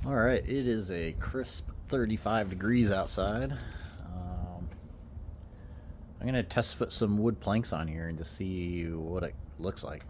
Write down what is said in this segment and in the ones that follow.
All right, it is a crisp 35 degrees outside. I'm gonna test fit some wood planks on here and just see what it looks like.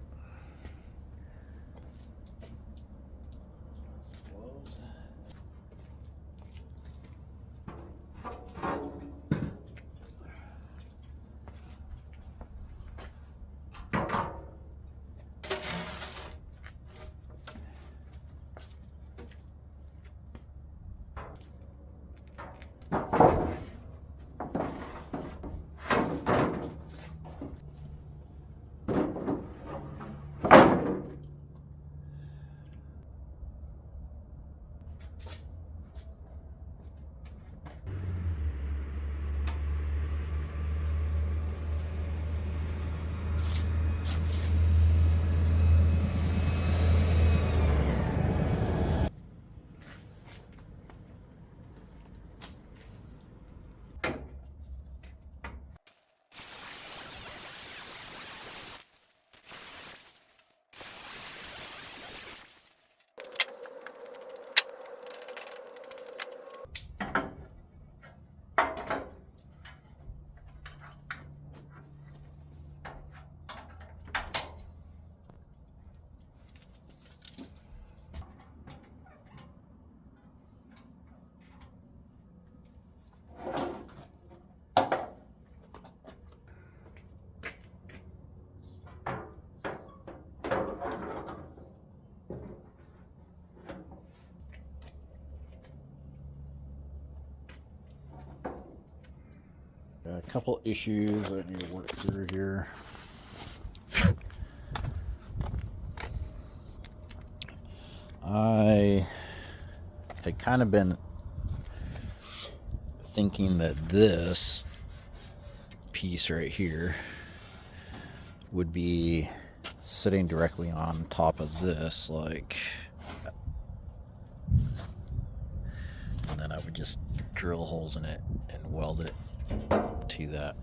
Got a couple issues I need to work through here. I had kind of been thinking that this piece right here would be sitting directly on top of this, like, and then I would just drill holes in it and weld it to that.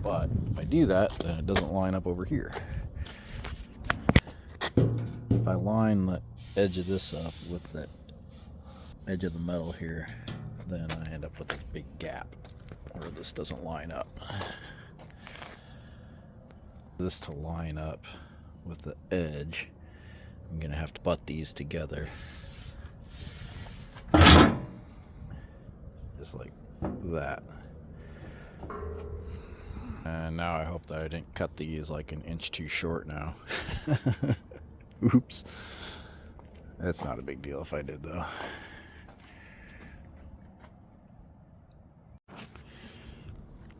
But if I do that, then it doesn't line up over here. If I line the edge of this up with the edge of the metal here, then I end up with this big gap where this doesn't line up. This to line up with the edge, I'm gonna have to butt these together just like that. And now I hope that I didn't cut these like an inch too short now. Oops. That's not a big deal if I did, though.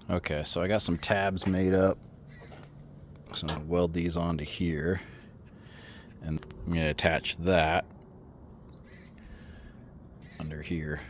Okay, so I got some tabs made up. So I'm gonna weld these onto here. And I'm gonna attach that under here.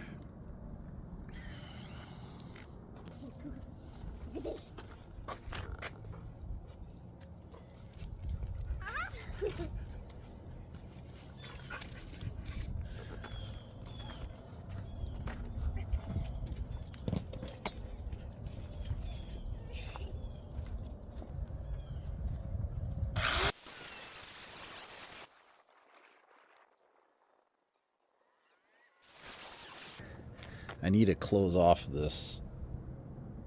I need to close off this,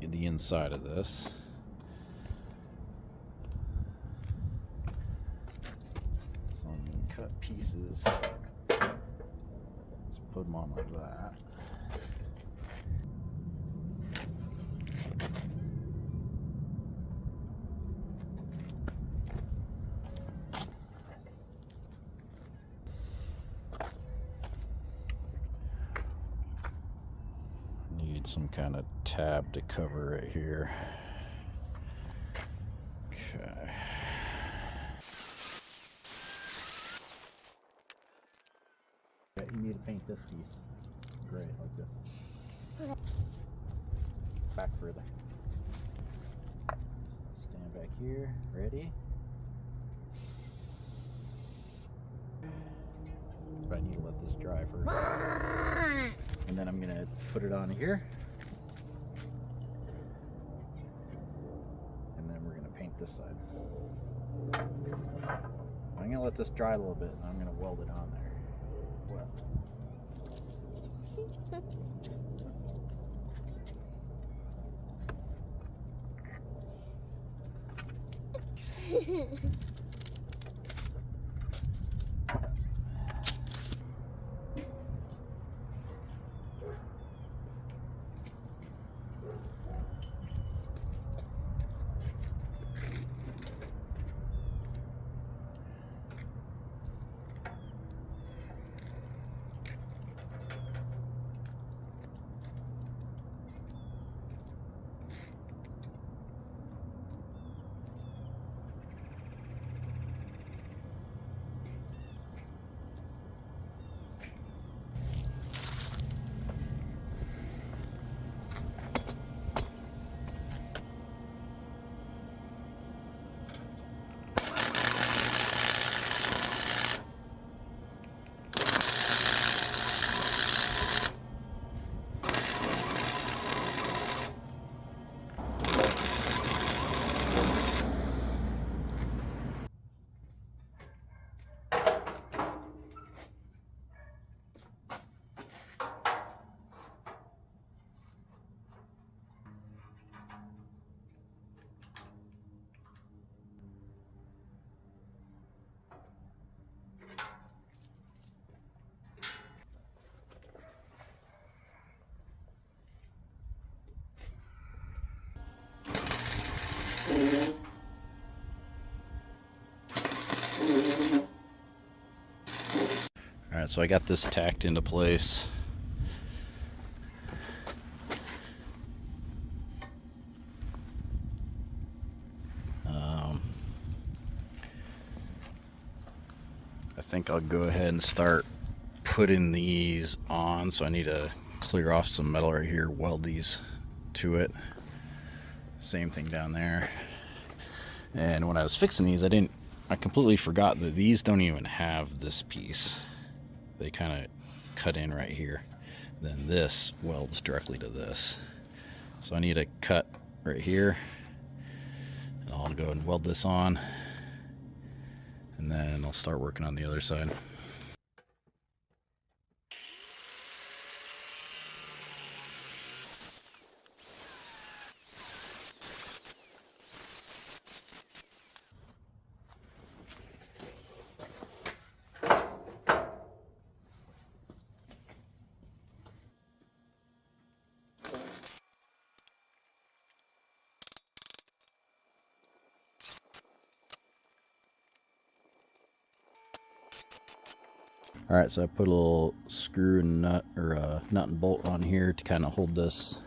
the inside of this. So I'm going to cut pieces, just put them on like that. Need some kind of tab to cover right here. Okay. You need to paint this piece gray like this. Back further. Stand back here. Ready? But I need to let this dry first. And then I'm gonna put it on here. And then we're gonna paint this side. I'm gonna let this dry a little bit and I'm gonna weld it on there. Well. Alright, so I got this tacked into place. I think I'll go ahead and start putting these on. So I need to clear off some metal right here, weld these to it. Same thing down there. And when I was fixing these, I completely forgot that these don't even have this piece. They kind of cut in right here. Then this welds directly to this. So I need a cut right here. And I'll go and weld this on. And then I'll start working on the other side. Alright, so I put a little screw and nut, or a nut and bolt on here to kind of hold this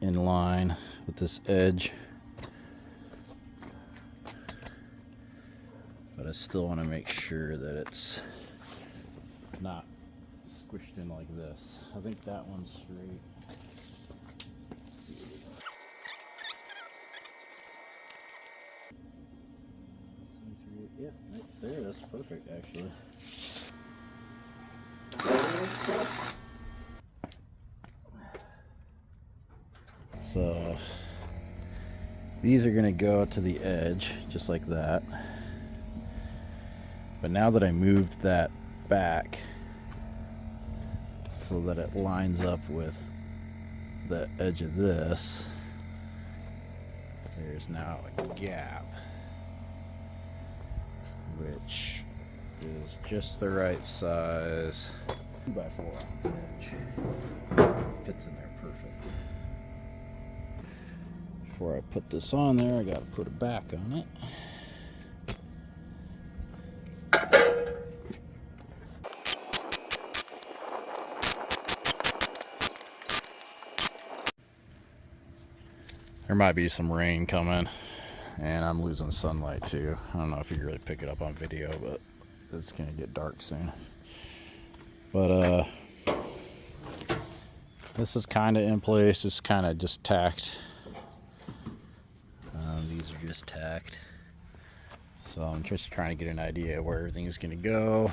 in line with this edge. But I still want to make sure that it's not squished in like this. I think that one's straight. Yeah, right there, that's perfect actually. So these are going to go to the edge just like that. But now that I moved that back so that it lines up with the edge of this, there's now a gap, which is just the right size. 2x4 ounce edge. Fits in there perfect. Before I put this on there, I got to put a back on it. There might be some rain coming, and I'm losing sunlight too. I don't know if you can really pick it up on video, but it's gonna get dark soon. But this is kind of in place. It's kind of just tacked. These are just tacked. So I'm just trying to get an idea where everything is gonna go.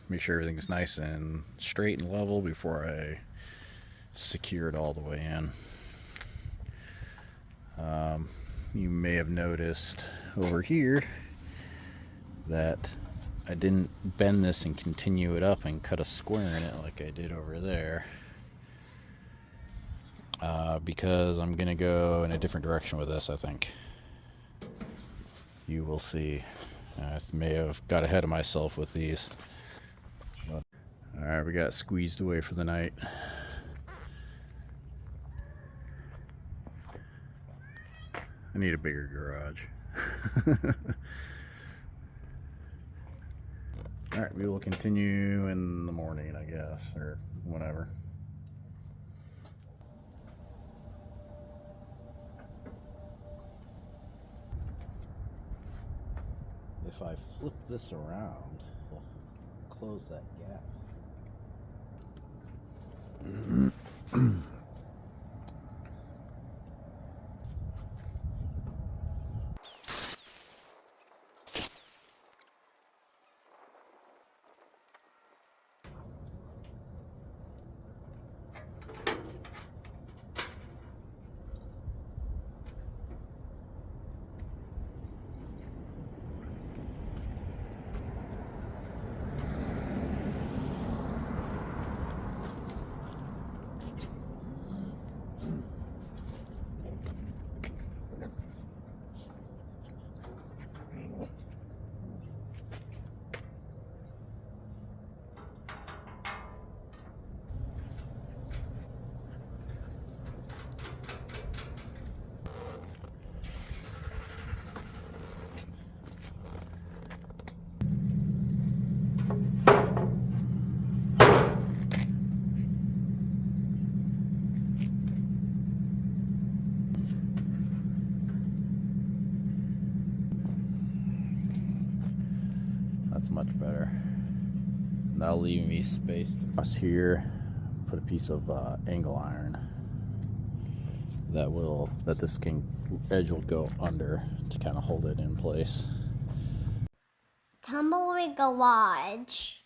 Make sure everything's nice and straight and level before I secure it all the way in. You may have noticed over here that I didn't bend this and continue it up and cut a square in it like I did over there. Because I'm going to go in a different direction with this, I think. You will see. I may have got ahead of myself with these. Alright, we got squeezed away for the night. I need a bigger garage. Alright, we will continue in the morning, I guess, or whenever. If I flip this around, we'll close that gap. That's much better. That'll leave me space across here. Put a piece of angle iron that this edge will go under to kind of hold it in place. Tumbleweed garage.